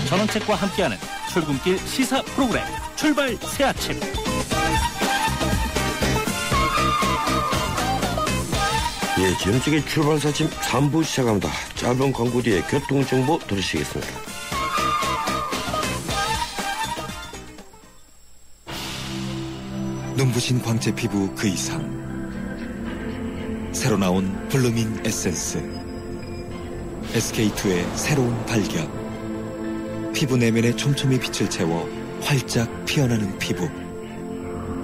전원책과 함께하는 출근길 시사 프로그램 출발 새아침. 예, 지금쪽에 출발 새아침 3부 시작합니다. 짧은 광고 뒤에 교통정보 들으시겠습니다. 눈부신 광채 피부 그 이상. 새로 나온 블루밍 에센스. SK2의 새로운 발견. 피부 내면의 촘촘히 빛을 채워 활짝 피어나는 피부.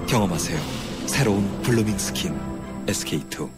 경험하세요. 새로운 블루밍 스킨 SK2.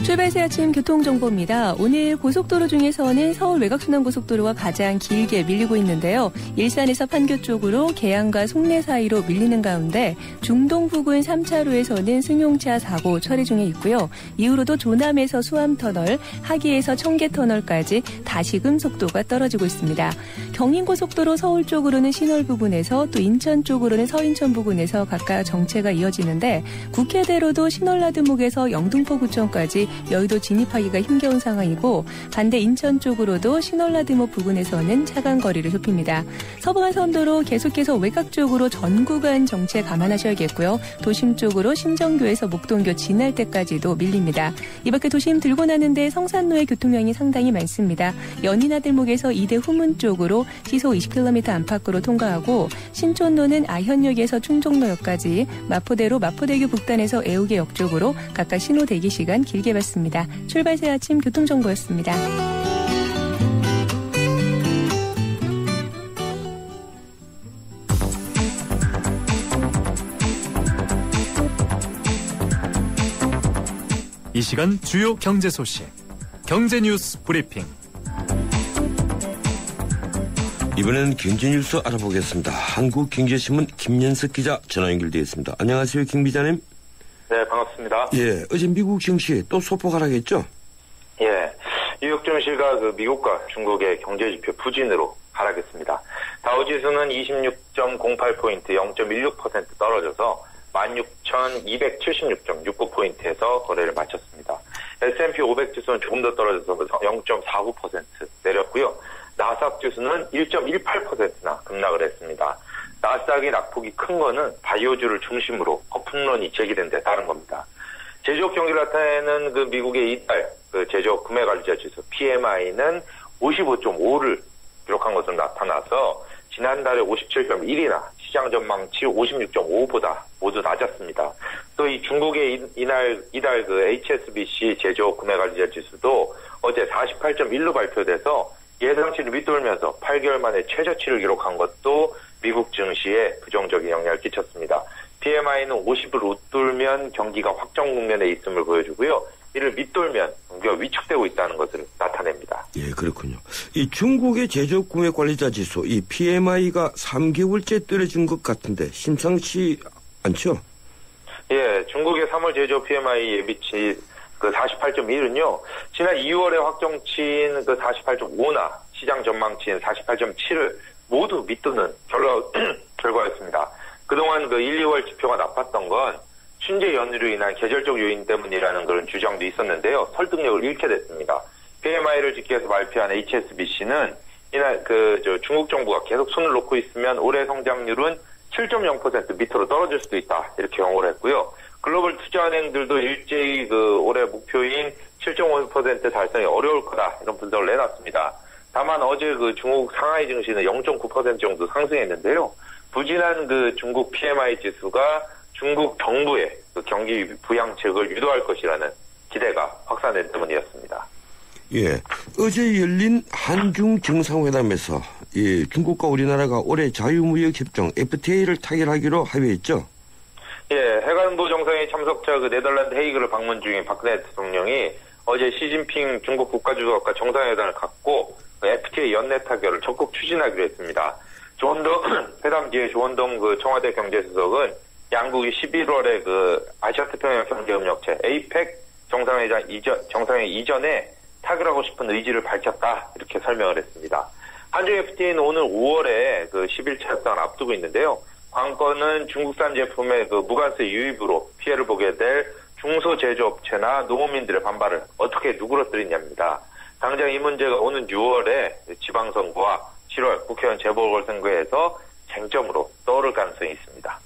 출발 새 아침 교통정보입니다. 오늘 고속도로 중에서는 서울 외곽순환고속도로가 가장 길게 밀리고 있는데요. 일산에서 판교 쪽으로 계양과 송내 사이로 밀리는 가운데 중동 부근 3차로에서는 승용차 사고 처리 중에 있고요. 이후로도 조남에서 수암터널, 하기에서 청계터널까지 다시금 속도가 떨어지고 있습니다. 경인고속도로 서울 쪽으로는 신월 부근에서 또 인천 쪽으로는 서인천 부근에서 각각 정체가 이어지는데 국회대로도 신월나들목에서 영등포구청까지 여의도 진입하기가 힘겨운 상황이고 반대 인천 쪽으로도 신월나들목 부근에서는 차간 거리를 좁힙니다. 서부간선도로 계속해서 외곽 쪽으로 전 구간 정체 감안하셔야겠고요. 도심 쪽으로 신정교에서 목동교 지날 때까지도 밀립니다. 이 밖에 도심 들고 나는데 성산로의 교통량이 상당히 많습니다. 연인나들목에서 이대 후문 쪽으로 시속 20km 안팎으로 통과하고 신촌로는 아현역에서 충정로역까지 마포대로 마포대교 북단에서 애우계역 쪽으로 각각 신호 대기 시간 길게 받습니다. 출발 새 아침 교통정보였습니다. 이 시간 주요 경제 소식, 경제 뉴스 브리핑. 이번에는 경제 뉴스 알아보겠습니다. 한국경제신문 김연석 기자 전화 연결되어 있습니다. 안녕하세요, 김 기자님. 네, 반갑습니다. 예, 어제 미국 증시 또 소폭 하락했죠? 예, 뉴욕 증시가 미국과 중국의 경제지표 부진으로 하락했습니다. 다우지수는 26.08포인트 0.16% 떨어져서 16,276.69포인트에서 거래를 마쳤습니다. S&P 500 지수는 조금 더 떨어져서 0.49% 내렸고요. 나스닥 지수는 1.18%나 급락을 했습니다. 나스닥이 낙폭이 큰 거는 바이오주를 중심으로 거품론이 제기된 데 따른 겁니다. 제조업 경기를 나타내는 미국의 이달 제조업 구매관리자 지수 PMI는 55.5를 기록한 것으로 나타나서 지난달에 57.1이나 시장 전망치 56.5보다 모두 낮았습니다. 또 이 중국의 이달 HSBC 제조업 구매관리자 지수도 어제 48.1로 발표돼서 예상치를 밑돌면서 8개월 만에 최저치를 기록한 것도 미국 증시에 부정적인 영향을 끼쳤습니다. PMI는 50을 웃돌면 경기가 확정 국면에 있음을 보여주고요. 이를 밑돌면 경기가 위축되고 있다는 것을 나타냅니다. 예, 그렇군요. 이 중국의 제조업 구매 관리자 지수, 이 PMI가 3개월째 떨어진 것 같은데 심상치 않죠? 예, 중국의 3월 제조업 PMI 예비치 48.1은요, 지난 2월에 확정치인 48.5나 시장 전망치인 48.7을 모두 밑도는 결과였습니다. 그동안 1, 2월 지표가 나빴던 건 춘제 연휴로 인한 계절적 요인 때문이라는 그런 주장도 있었는데요. 설득력을 잃게 됐습니다. PMI를 지켜서 발표한 HSBC는 이날 중국 정부가 계속 손을 놓고 있으면 올해 성장률은 7.0% 밑으로 떨어질 수도 있다. 이렇게 경고를 했고요. 글로벌 투자은행들도 일제히 올해 목표인 7.5% 달성이 어려울 거다. 이런 분석을 내놨습니다. 다만 어제 중국 상하이 증시는 0.9% 정도 상승했는데요. 부진한 중국 PMI 지수가 중국 정부의 경기 부양책을 유도할 것이라는 기대가 확산된 때문이었습니다. 예, 어제 열린 한중 정상회담에서 중국과 우리나라가 올해 자유무역협정 FTA를 타결하기로 합의했죠. 예, 해관보 정상회의 참석자 네덜란드 헤이그를 방문 중인 박근혜 대통령이 어제 시진핑 중국 국가주석과 정상회담을 갖고 FTA 연내 타결을 적극 추진하기로 했습니다. 회담 뒤에 조원동 청와대 경제수석은 양국이 11월에 아시아태평양 경제협력체 APEC 정상회의 이전에 타결하고 싶은 의지를 밝혔다. 이렇게 설명을 했습니다. 한중 FTA는 오늘 5월에 11차 협상을 앞두고 있는데요. 관건은 중국산 제품의 무관세 유입으로 피해를 보게 될 중소제조업체나 농업민들의 반발을 어떻게 누그러뜨리냐입니다. 당장 이 문제가 오는 6월에 지방선거와 7월 국회의원 재보궐선거에서 쟁점으로 떠오를 가능성이 있습니다.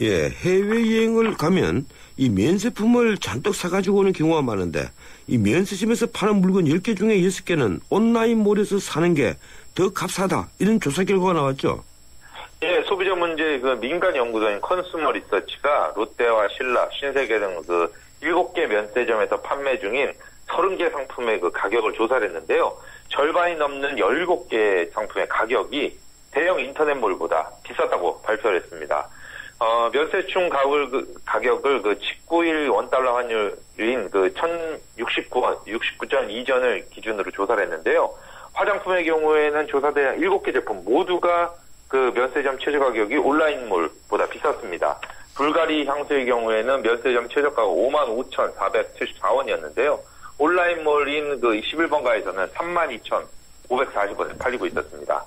예, 해외여행을 가면 이 면세품을 잔뜩 사가지고 오는 경우가 많은데 이 면세점에서 파는 물건 10개 중에 6개는 온라인몰에서 사는 게 더 값싸다 이런 조사 결과가 나왔죠. 예, 소비자 문제 그 민간 연구소인 컨슈머 리서치가 롯데와 신라, 신세계 등 그 7개 면세점에서 판매 중인 30개 상품의 그 가격을 조사를 했는데요. 절반이 넘는 17개 상품의 가격이 대형 인터넷몰보다 비쌌다고 발표를 했습니다. 면세충 가격을 그 19일 원달러 환율인 그 1069원, 69.2전을 기준으로 조사를 했는데요. 화장품의 경우에는 조사된 7개 제품 모두가 그 면세점 최저 가격이 온라인몰보다 비쌌습니다. 불가리 향수의 경우에는 면세점 최저가가 55,474원이었는데요. 온라인몰인 그 11번가에서는 32,540원에 팔리고 있었습니다.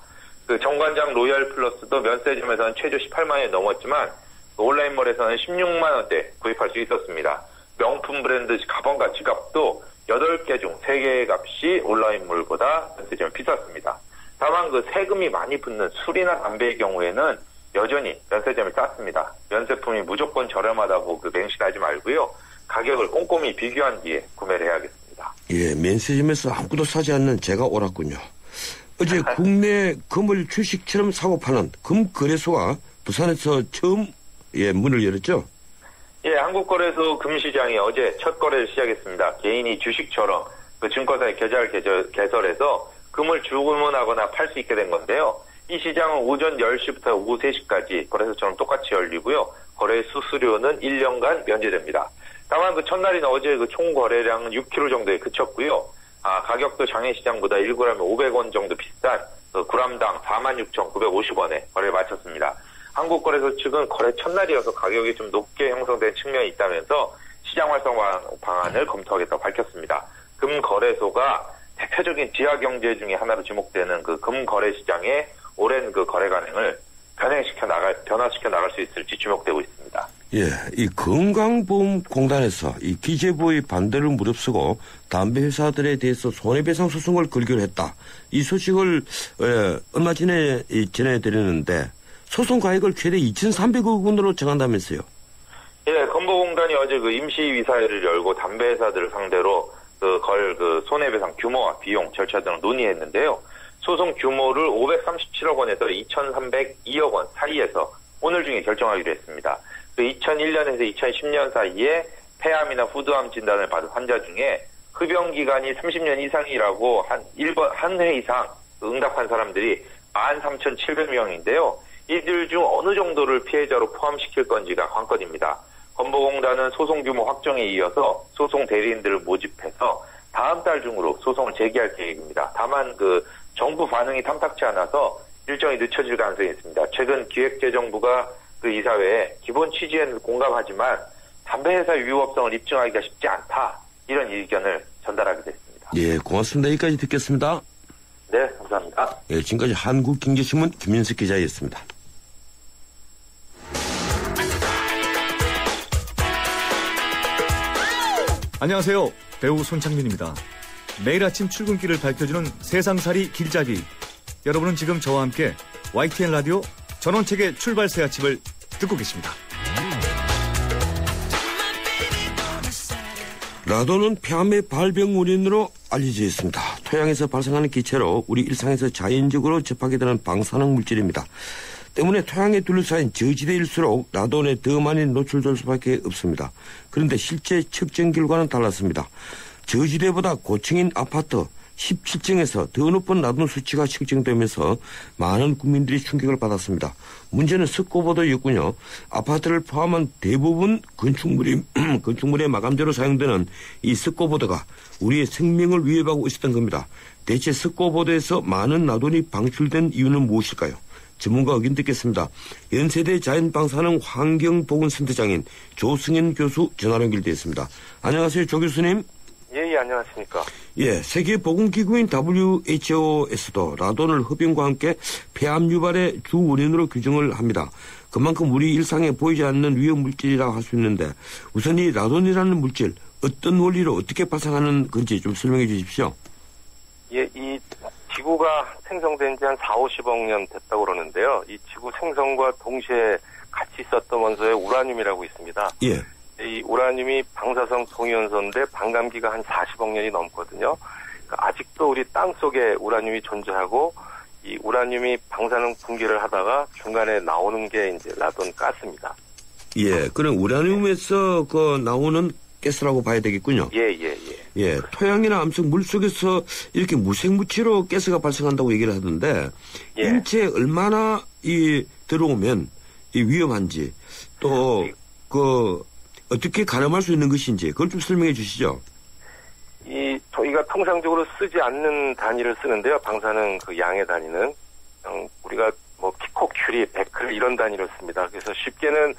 그 정관장 로얄 플러스도 면세점에서는 최저 18만 원이 넘었지만 온라인몰에서는 16만 원대 구입할 수 있었습니다. 명품 브랜드 가방과 지갑도 8개 중 3개의 값이 온라인몰보다 면세점이 비쌌습니다. 다만 그 세금이 많이 붙는 술이나 담배의 경우에는 여전히 면세점이 쌌습니다. 면세품이 무조건 저렴하다고 그 맹신하지 말고요. 가격을 꼼꼼히 비교한 뒤에 구매를 해야겠습니다. 예, 면세점에서 아무것도 사지 않는 제가 옳았군요. 어제 국내 금을 주식처럼 사고 파는 금거래소가 부산에서 처음 문을 열었죠? 예, 한국거래소 금시장이 어제 첫 거래를 시작했습니다. 개인이 주식처럼 그 증권사의 계좌를 개설해서 금을 주문하거나 팔 수 있게 된 건데요. 이 시장은 오전 10시부터 오후 3시까지 거래소처럼 똑같이 열리고요. 거래 수수료는 1년간 면제됩니다. 다만 그 첫날인 어제 그 총 거래량은 6kg 정도에 그쳤고요. 가격도 장외시장보다 1g에 500원 정도 비싼 그 g당 46,950원에 거래를 마쳤습니다. 한국거래소 측은 거래 첫날이어서 가격이 좀 높게 형성된 측면이 있다면서 시장 활성 방안을 검토하겠다고 밝혔습니다. 금거래소가 대표적인 지하경제 중에 하나로 지목되는 그 금거래 시장의 오랜 그 거래 관행을 변화시켜 나갈 수 있을지 주목되고 있습니다. 예, 이 건강보험공단에서 이 기재부의 반대를 무릅쓰고 담배 회사들에 대해서 손해배상 소송을 걸기로 했다. 이 소식을 얼마 전에 전해드렸는데 소송 가액을 최대 2,300억 원으로 정한다면서요? 예, 건보공단이 어제 그 임시위사회를 열고 담배 회사들을 상대로 그 손해배상 규모와 비용, 절차 등을 논의했는데요. 소송 규모를 537억 원에서 2,302억 원 사이에서 오늘 중에 결정하기로 했습니다. 그 2001년에서 2010년 사이에 폐암이나 후두암 진단을 받은 환자 중에 흡연 기간이 30년 이상이라고 한 회 이상 응답한 사람들이 13,700명인데요. 이들 중 어느 정도를 피해자로 포함시킬 건지가 관건입니다. 건보공단은 소송 규모 확정에 이어서 소송 대리인들을 모집해서 다음 달 중으로 소송을 제기할 계획입니다. 다만 그 정부 반응이 탐탁치 않아서 일정이 늦춰질 가능성이 있습니다. 최근 기획재정부가 그 이사회에 기본 취지에는 공감하지만 담배 회사 유효법성을 입증하기가 쉽지 않다. 이런 의견을 전달하게 됐습니다. 예, 고맙습니다. 여기까지 듣겠습니다. 네, 감사합니다. 예, 지금까지 한국경제신문 김윤석 기자였습니다. 안녕하세요. 배우 손창민입니다. 매일 아침 출근길을 밝혀주는 세상살이 길잡이. 여러분은 지금 저와 함께 YTN 라디오 전원책의 출발새 아침을 듣고 계십니다. 라돈은 폐암의 발병 원인으로 알려져 있습니다. 토양에서 발생하는 기체로 우리 일상에서 자연적으로 접하게 되는 방사능 물질입니다. 때문에 토양에 둘러싸인 저지대일수록 라돈에 더 많이 노출될 수밖에 없습니다. 그런데 실제 측정 결과는 달랐습니다. 저지대보다 고층인 아파트 17층에서 더 높은 라돈 수치가 측정되면서 많은 국민들이 충격을 받았습니다. 문제는 습고보도였군요. 아파트를 포함한 대부분 건축물의 마감재로 사용되는 이 습고보도가 우리의 생명을 위협하고 있었던 겁니다. 대체 습고보도에서 많은 라돈이 방출된 이유는 무엇일까요? 전문가 의견 듣겠습니다. 연세대 자연방사능 환경보건센터장인 조승현 교수 전화로 연결되어 있습니다. 안녕하세요, 조 교수님. 예, 안녕하십니까. 예, 세계보건기구인 WHO에서도 라돈을 흡연과 함께 폐암 유발의 주 원인으로 규정을 합니다. 그만큼 우리 일상에 보이지 않는 위험물질이라고 할 수 있는데 우선 이 라돈이라는 물질 어떤 원리로 어떻게 발생하는 건지 좀 설명해 주십시오. 예, 이 지구가 생성된 지 한 40, 50억 년 됐다고 그러는데요. 이 지구 생성과 동시에 같이 있었던 원소에 우라늄이라고 있습니다. 예. 이 우라늄이 방사성 동위원소인데 반감기가 한 40억 년이 넘거든요. 그러니까 아직도 우리 땅 속에 우라늄이 존재하고 이 우라늄이 방사능 분기를 하다가 중간에 나오는 게 이제 라돈 가스입니다. 예, 그럼 우라늄에서 나오는 가스라고 봐야 되겠군요. 예. 예, 토양이나 암석 물 속에서 이렇게 무색무취로 가스가 발생한다고 얘기를 하던데 예. 인체에 얼마나 들어오면 위험한지 또 어떻게 가늠할 수 있는 것인지 그걸 좀 설명해 주시죠. 저희가 통상적으로 쓰지 않는 단위를 쓰는데요. 방사능 그 양의 단위는 우리가 뭐 피코큐리, 베클 이런 단위를 씁니다. 그래서 쉽게는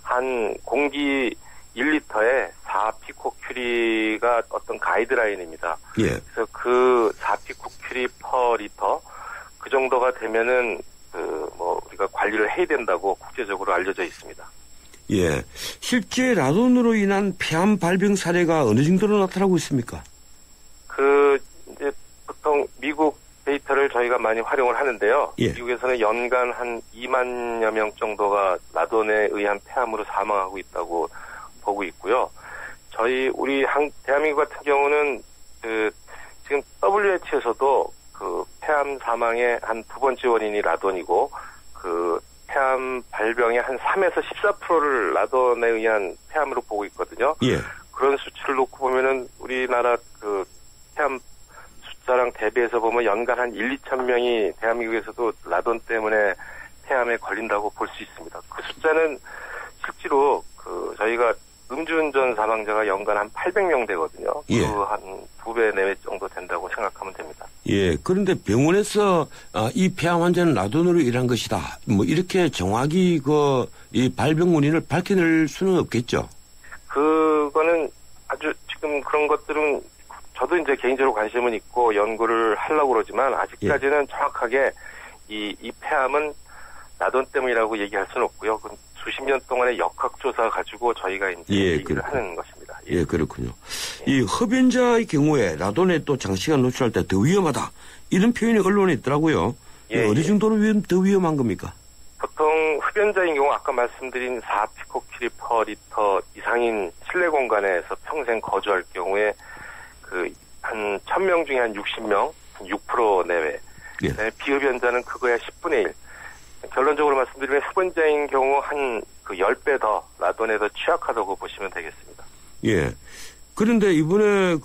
한 공기 1리터에 4피코큐리가 어떤 가이드라인입니다. 예. 그래서 그 4피코큐리 퍼 리터 그 정도가 되면은 우리가 관리를 해야 된다고 국제적으로 알려져 있습니다. 예. 실제 라돈으로 인한 폐암 발병 사례가 어느 정도로 나타나고 있습니까? 이제 보통 미국 데이터를 저희가 많이 활용을 하는데요. 예. 미국에서는 연간 한 2만여 명 정도가 라돈에 의한 폐암으로 사망하고 있다고 보고 있고요. 우리 대한민국 같은 경우는 지금 WHO에서도 폐암 사망의 한 두 번째 원인이 라돈이고 폐암 발병의 한 3에서 14%를 라돈에 의한 폐암으로 보고 있거든요. 예. 그런 수치를 놓고 보면은 우리나라 폐암 숫자랑 대비해서 보면 연간 한 2천 명이 대한민국에서도 라돈 때문에 폐암에 걸린다고 볼 수 있습니다. 그 숫자는 실제로 저희가 음주운전 사망자가 연간 한 800명 되거든요. 예. 한 2배 내외 정도 된다고 생각하면 됩니다. 예. 그런데 병원에서 이 폐암 환자는 라돈으로 일한 것이다. 뭐 이렇게 정확히 이 발병 원인을 밝혀낼 수는 없겠죠. 그거는 아주 지금 그런 것들은 저도 이제 개인적으로 관심은 있고 연구를 하려고 그러지만 아직까지는 예. 정확하게 이 폐암은 라돈 때문이라고 얘기할 수는 없고요. 수십 년 동안의 역학조사 가지고 저희가 이제 얘기를 하는 것입니다. 예, 그렇군요. 이 흡연자의 경우에 라돈에 또 장시간 노출할 때 더 위험하다. 이런 표현이 언론에 있더라고요. 어느 정도로 더 위험한 겁니까? 보통 흡연자인 경우 아까 말씀드린 4피코큐리 퍼 리터 이상인 실내 공간에서 평생 거주할 경우에 한 1000명 중에 한 60명, 6% 내외. 예. 비흡연자는 그거의 10분의 1. 결론적으로 말씀드리면 흡연자인 경우 한 10배 더 라돈에 더 취약하다고 보시면 되겠습니다. 예. 그런데 이번에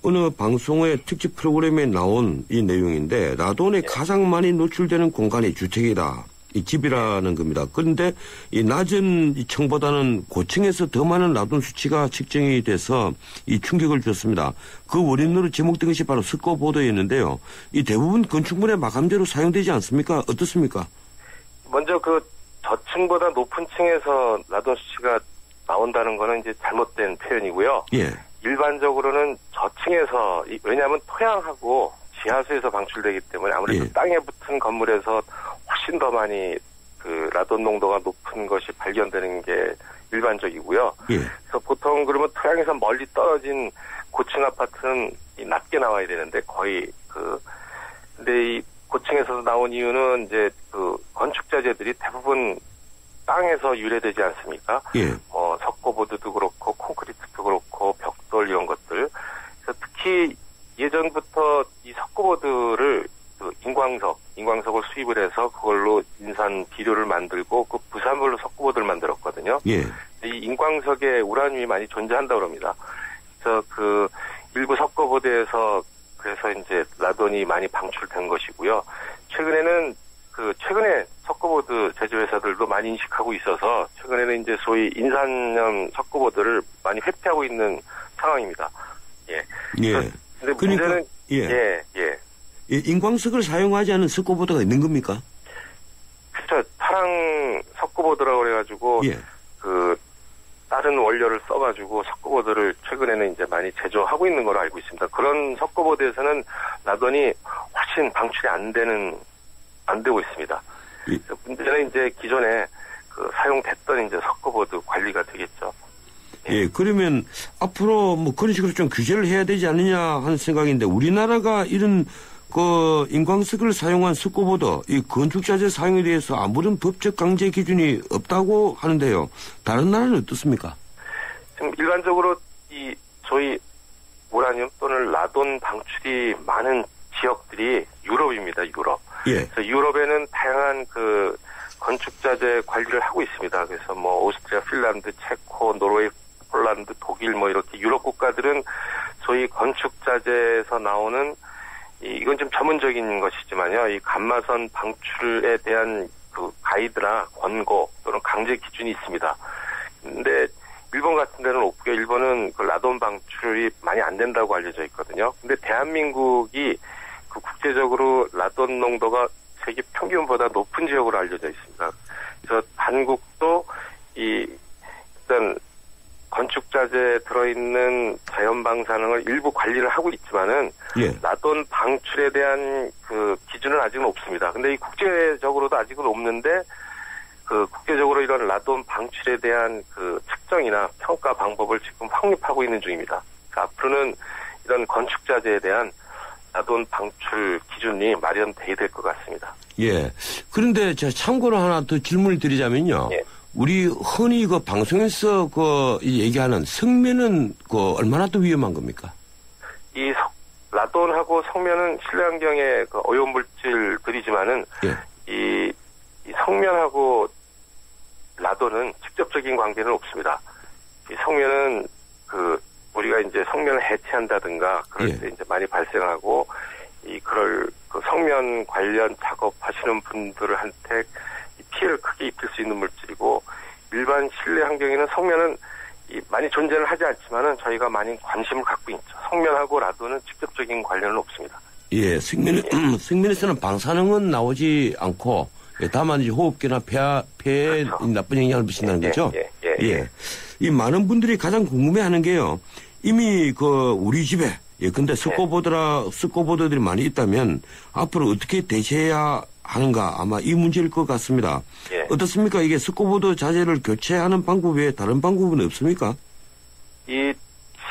어느 방송의 특집 프로그램에 나온 이 내용인데 라돈에 가장 많이 노출되는 공간이 주택이다. 이 집이라는 겁니다. 그런데 이 낮은 이 층보다는 고층에서 더 많은 라돈 수치가 측정이 돼서 이 충격을 줬습니다. 그 원인으로 지목된 것이 바로 스코보드였는데요. 이 대부분 건축물의 마감재로 사용되지 않습니까? 어떻습니까? 먼저 저층보다 높은 층에서 라돈 수치가 나온다는 거는 이제 잘못된 표현이고요. 예. 일반적으로는 저층에서 왜냐하면 토양하고 지하수에서 방출되기 때문에 아무래도 땅에 붙은 건물에서 훨씬 더 많이 라돈 농도가 높은 것이 발견되는 게 일반적이고요. 예. 그래서 보통 그러면 토양에서 멀리 떨어진 고층 아파트는 낮게 나와야 되는데 거의 근데 이 고층에서 나온 이유는 이제 건축자재들이 대부분 땅에서 유래되지 않습니까? 예. 석고보드도 그렇고 콘크리트도 그렇고 벽돌 이런 것들. 그래서 특히 예전부터 이 석고보드를 인광석을 수입을 해서 그걸로 인산 비료를 만들고 그 부산물로 석고보드를 만들었거든요. 예. 이 인광석에 우라늄이 많이 존재한다고 합니다. 그래서 일부 석고보드에서 그래서 이제 라돈이 많이 방출된 것이고요. 최근에 석고보드 제조회사들도 많이 인식하고 있어서 최근에는 이제 소위 인산염 석고보드를 많이 회피하고 있는 상황입니다. 예. 예. 근데 그러니까, 문제는 인광석을 사용하지 않은 석고보드가 있는 겁니까? 그렇죠. 파랑 석고보드라고 그래가지고 다른 원료를 써가지고 석고보드를 최근에는 이제 많이 제조하고 있는 걸로 알고 있습니다. 그런 석고보드에서는 라돈이 훨씬 방출이 안 되고 있습니다. 문제는 이제 기존에 그 사용됐던 이제 석고보드 관리가 되겠죠. 예, 그러면 앞으로 뭐 그런 식으로 좀 규제를 해야 되지 않느냐 하는 생각인데 우리나라가 이런 그 인광석을 사용한 석고보드 이 건축자재 사용에 대해서 아무런 법적 강제 기준이 없다고 하는데요. 다른 나라는 어떻습니까? 지금 일반적으로 이 저희 우라늄 또는 라돈 방출이 많은 지역들이 유럽입니다. 유럽. 예. 그래서 유럽에는 다양한 그 건축자재 관리를 하고 있습니다. 그래서 뭐 오스트리아, 핀란드, 체코, 노르웨이, 폴란드, 독일 뭐 이렇게 유럽 국가들은 소위 건축자재에서 나오는 이건 좀 전문적인 것이지만요. 이 감마선 방출에 대한 그 가이드나 권고 또는 강제 기준이 있습니다. 근데 일본 같은 데는 없고요. 일본은 그 라돈 방출이 많이 안 된다고 알려져 있거든요. 근데 대한민국이 그 국제적으로 라돈 농도가 세계 평균보다 높은 지역으로 알려져 있습니다. 그래서 한국도 일단 건축자재에 들어있는 자연방사능을 일부 관리를 하고 있지만은 예. 라돈 방출에 대한 그 기준은 아직은 없습니다. 근데 이 국제적으로도 아직은 없는데 그 국제적으로 이런 라돈 방출에 대한 그 측정이나 평가 방법을 지금 확립하고 있는 중입니다. 그러니까 앞으로는 이런 건축자재에 대한 라돈 방출 기준이 마련돼야 될 것 같습니다. 예. 그런데 제가 참고로 하나 더 질문을 드리자면요. 예. 우리 흔히 그 방송에서 그 얘기하는 성면은 그 얼마나 더 위험한 겁니까? 이 라돈하고 성면은 실내 환경의 그 오염물질들이지만은 예. 이 성면하고 라돈은 직접적인 관계는 없습니다. 이 성면은 그 우리가 이제 성면을 해체한다든가 그럴 예. 때 이제 많이 발생하고 그럴 그 성면 관련 작업하시는 분들한테 피해를 크게 입힐 수 있는 물질이고 일반 실내 환경에는 성면은 많이 존재를 하지 않지만은 저희가 많이 관심을 갖고 있죠. 성면하고 라돈은 직접적인 관련은 없습니다. 예, 성면에서는 방사능은 나오지 않고 다만 이제 호흡기나 폐에 그렇죠. 나쁜 영향을 미친다는 거죠. 예. 이 많은 분들이 가장 궁금해하는 게요. 이미 그 우리 집에 근데 석고보드들이 많이 있다면 앞으로 어떻게 대체해야 하는가 아마 이 문제일 것 같습니다. 예. 어떻습니까? 이게 석고보드 자재를 교체하는 방법 외에 다른 방법은 없습니까? 이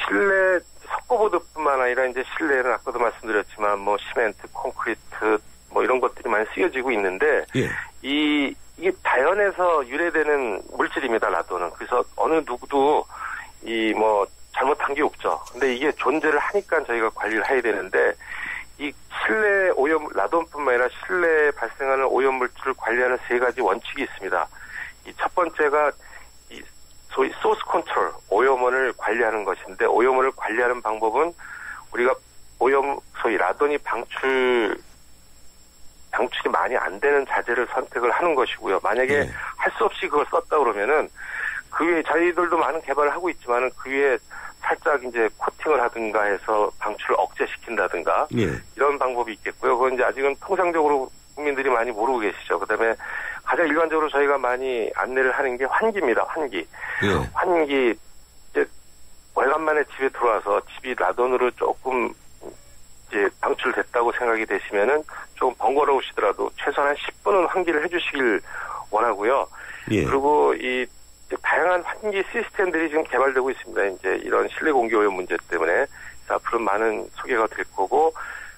실내 석고보드뿐만 아니라 이제 실내는 아까도 말씀드렸지만 뭐 시멘트, 콘크리트 뭐 이런 것들이 많이 쓰여지고 있는데 예. 이게 자연에서 유래되는 물질입니다. 라돈은. 그래서 어느 누구도 뭐 잘못한 게 없죠. 근데 이게 존재를 하니까 저희가 관리를 해야 되는데 이 실내 오염 라돈뿐만 아니라 실내에 발생하는 오염 물질을 관리하는 세 가지 원칙이 있습니다. 이 첫 번째가 소위 소스 컨트롤 오염원을 관리하는 것인데 오염원을 관리하는 방법은 우리가 소위 라돈이 방출이 많이 안 되는 자재를 선택을 하는 것이고요. 만약에 할 수 없이 그걸 썼다 그러면은 그 위에 저희들도 많은 개발을 하고 있지만은 그 위에 살짝 이제 코팅을 하든가 해서 방출을 억제시킨다든가 이런 방법이 있겠고요. 그건 이제 아직은 통상적으로 국민들이 많이 모르고 계시죠. 그다음에 가장 일반적으로 저희가 많이 안내를 하는 게 환기입니다. 환기. 환기 이제 오래간만에 집에 들어와서 집이 라돈으로 조금 이제 방출됐다고 생각이 되시면은 조금 번거로우시더라도 최소한 한 10분은 환기를 해주시길 원하고요. 그리고 다양한 환기 시스템들이 지금 개발되고 있습니다. 이제 이런 실내 공기 오염 문제 때문에 앞으로 많은 소개가 될 거고,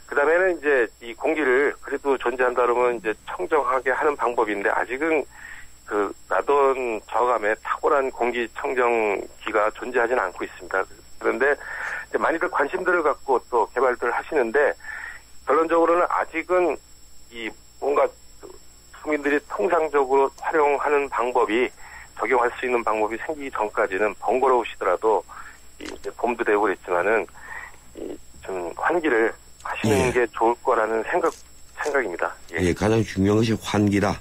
그 다음에는 이제 이 공기를 그래도 존재한다 그러면 이제 청정하게 하는 방법인데 아직은 그 라돈 저감에 탁월한 공기 청정기가 존재하지는 않고 있습니다. 그런데 이제 많이들 관심들을 갖고 또 개발들을 하시는데 결론적으로는 아직은 뭔가 국민들이 통상적으로 활용하는 방법이 적용할 수 있는 방법이 생기기 전까지는 번거로우시더라도 이제 봄도 되고 그랬지만은 좀 환기를 하시는 게 좋을 거라는 생각입니다. 가장 중요한 것이 환기다.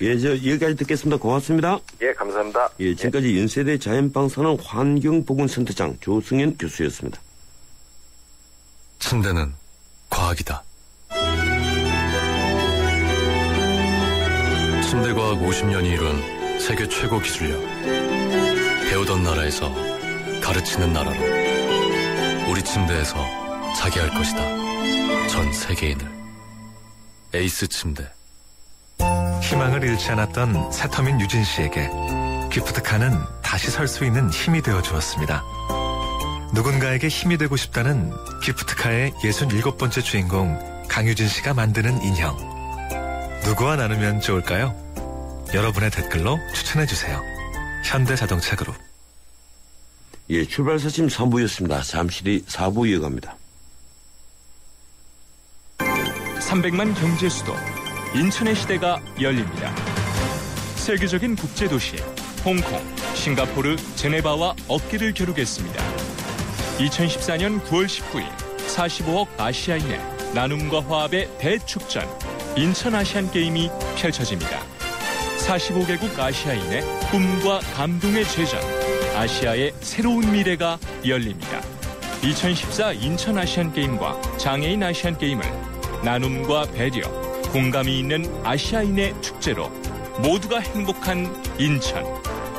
여기까지 듣겠습니다. 고맙습니다. 감사합니다. 지금까지 연세대 자연방사능 환경보건센터장 조승현 교수였습니다. 침대는 과학이다. 침대과학 50년이 이룬 세계 최고 기술력 배우던 나라에서 가르치는 나라로 우리 침대에서 자기 할 것이다. 전 세계인을. 에이스 침대. 희망을 잃지 않았던 새터민 유진 씨에게 기프트카는 다시 설 수 있는 힘이 되어 주었습니다. 누군가에게 힘이 되고 싶다는 기프트카의 67번째 주인공 강유진 씨가 만드는 인형. 누구와 나누면 좋을까요? 여러분의 댓글로 추천해주세요. 현대자동차그룹. 예, 출발사심 3부였습니다. 잠시 뒤 4부 이어갑니다. 300만 경제 수도 인천의 시대가 열립니다. 세계적인 국제도시 홍콩, 싱가포르, 제네바와 어깨를 겨루겠습니다. 2014년 9월 19일 45억 아시아인의 나눔과 화합의 대축전 인천 아시안게임이 펼쳐집니다. 45개국 아시아인의 꿈과 감동의 제전 아시아의 새로운 미래가 열립니다. 2014 인천 아시안게임과 장애인 아시안게임을 나눔과 배려, 공감이 있는 아시아인의 축제로 모두가 행복한 인천,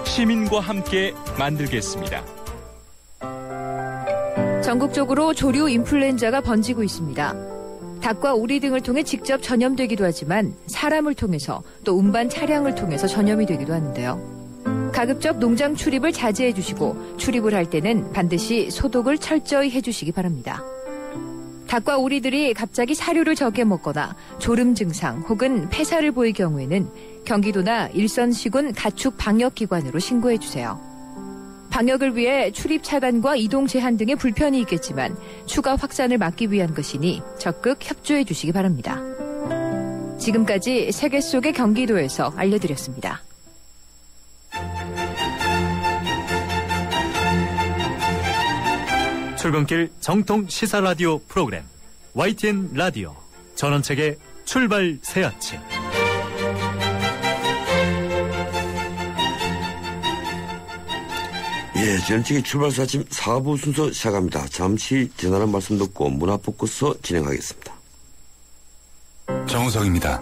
시민과 함께 만들겠습니다. 전국적으로 조류 인플루엔자가 번지고 있습니다. 닭과 오리 등을 통해 직접 전염되기도 하지만 사람을 통해서 또 운반 차량을 통해서 전염이 되기도 하는데요. 가급적 농장 출입을 자제해 주시고 출입을 할 때는 반드시 소독을 철저히 해주시기 바랍니다. 닭과 오리들이 갑자기 사료를 적게 먹거나 졸음 증상 혹은 폐사를 보일 경우에는 경기도나 일선시군 가축방역기관으로 신고해 주세요. 방역을 위해 출입 차단과 이동 제한 등의 불편이 있겠지만 추가 확산을 막기 위한 것이니 적극 협조해 주시기 바랍니다. 지금까지 세계 속의 경기도에서 알려드렸습니다. 출근길 정통 시사 라디오 프로그램 YTN 라디오 전원책의 출발 새 아침. 예, 전체의 출발사 아침 4부 순서 시작합니다. 잠시 전하는 말씀 듣고 문화포커스 진행하겠습니다. 정우성입니다.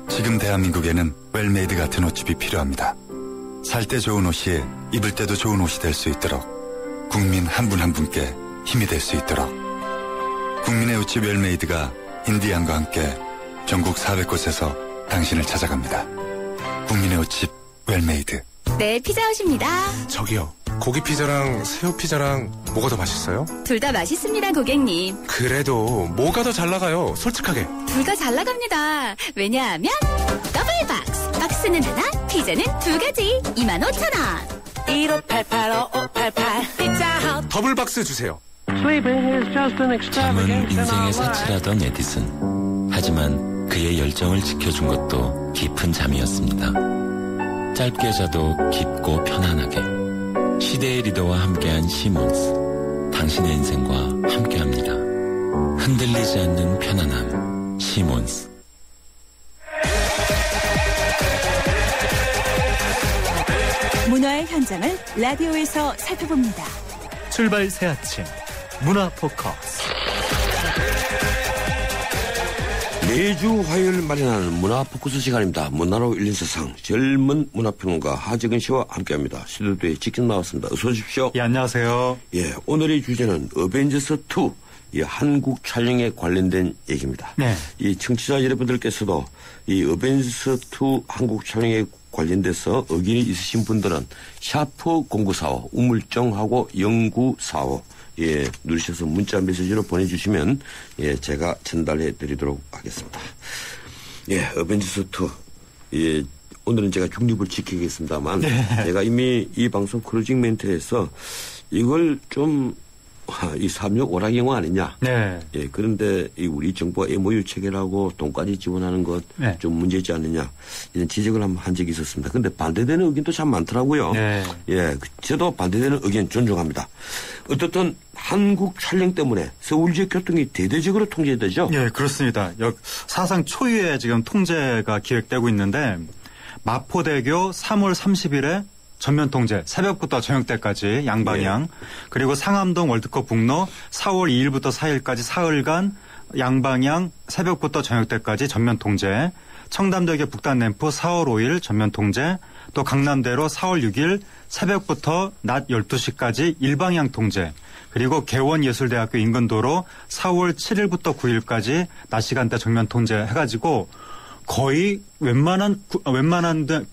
지금 대한민국에는 웰메이드 같은 옷집이 필요합니다. 살 때 좋은 옷이 입을 때도 좋은 옷이 될 수 있도록 국민 한 분 한 분께 힘이 될 수 있도록 국민의 옷집 웰메이드가 인디안과 함께 전국 400곳에서 당신을 찾아갑니다. 국민의 옷집 웰메이드. 네, 피자헛입니다. 저기요, 고기 피자랑 새우 피자랑 뭐가 더 맛있어요? 둘 다 맛있습니다, 고객님. 그래도 뭐가 더 잘 나가요? 솔직하게. 둘 다 잘 나갑니다. 왜냐하면 더블 박스. 박스는 하나, 피자는 두 가지. 25,000원. 1588-5588 피자헛. 더블 박스 주세요. 잠은 인생의 사치라던 에디슨. 하지만 그의 열정을 지켜준 것도 깊은 잠이었습니다. 짧게 자도 깊고 편안하게. 시대의 리더와 함께한 시몬스. 당신의 인생과 함께합니다. 흔들리지 않는 편안함. 시몬스. 문화의 현장을 라디오에서 살펴봅니다. 출발 새 아침 문화포커스. 매주 화요일 마련하는 문화포커스 시간입니다. 문화로 열린 세상 젊은 문화평론가 하재근 씨와 함께합니다. 스튜디오에 직접 나왔습니다. 어서 오십시오. 예, 안녕하세요. 예, 오늘의 주제는 어벤져스2 이 한국 촬영에 관련된 얘기입니다. 네. 이 청취자 여러분들께서도 이 어벤져스2 한국 촬영에 관련돼서 의견이 있으신 분들은 샤프 0945 우물정하고 0945 예, 누르셔서 문자 메시지로 보내주시면 예, 제가 전달해 드리도록 하겠습니다. 예, 어벤져스2 예, 오늘은 제가 중립을 지키겠습니다만 네. 제가 이미 이 방송 클로징 멘트에서 이걸 좀 이 삼육 오락 영화 아니냐. 네. 예, 그런데 이 우리 정부가 MOU 체결하고 돈까지 지원하는 것 좀 문제지 않느냐. 이런 지적을 한 적이 있었습니다. 그런데 반대되는 의견도 참 많더라고요. 네. 예, 저도 반대되는 의견 존중합니다. 어떻든 한국 촬영 때문에 서울 지역 교통이 대대적으로 통제되죠. 예, 그렇습니다. 사상 초유의 지금 통제가 기획되고 있는데 마포대교 3월 30일에 전면 통제, 새벽부터 저녁 때까지 양방향. 그리고 상암동 월드컵 북로 4월 2일부터 4일까지 사흘간 양방향 새벽부터 저녁 때까지 전면 통제. 청담대교 북단 램프 4월 5일 전면 통제. 또 강남대로 4월 6일 새벽부터 낮 12시까지 일방향 통제. 그리고 개원예술대학교 인근도로 4월 7일부터 9일까지 낮 시간대 전면 통제 해가지고 거의 웬만한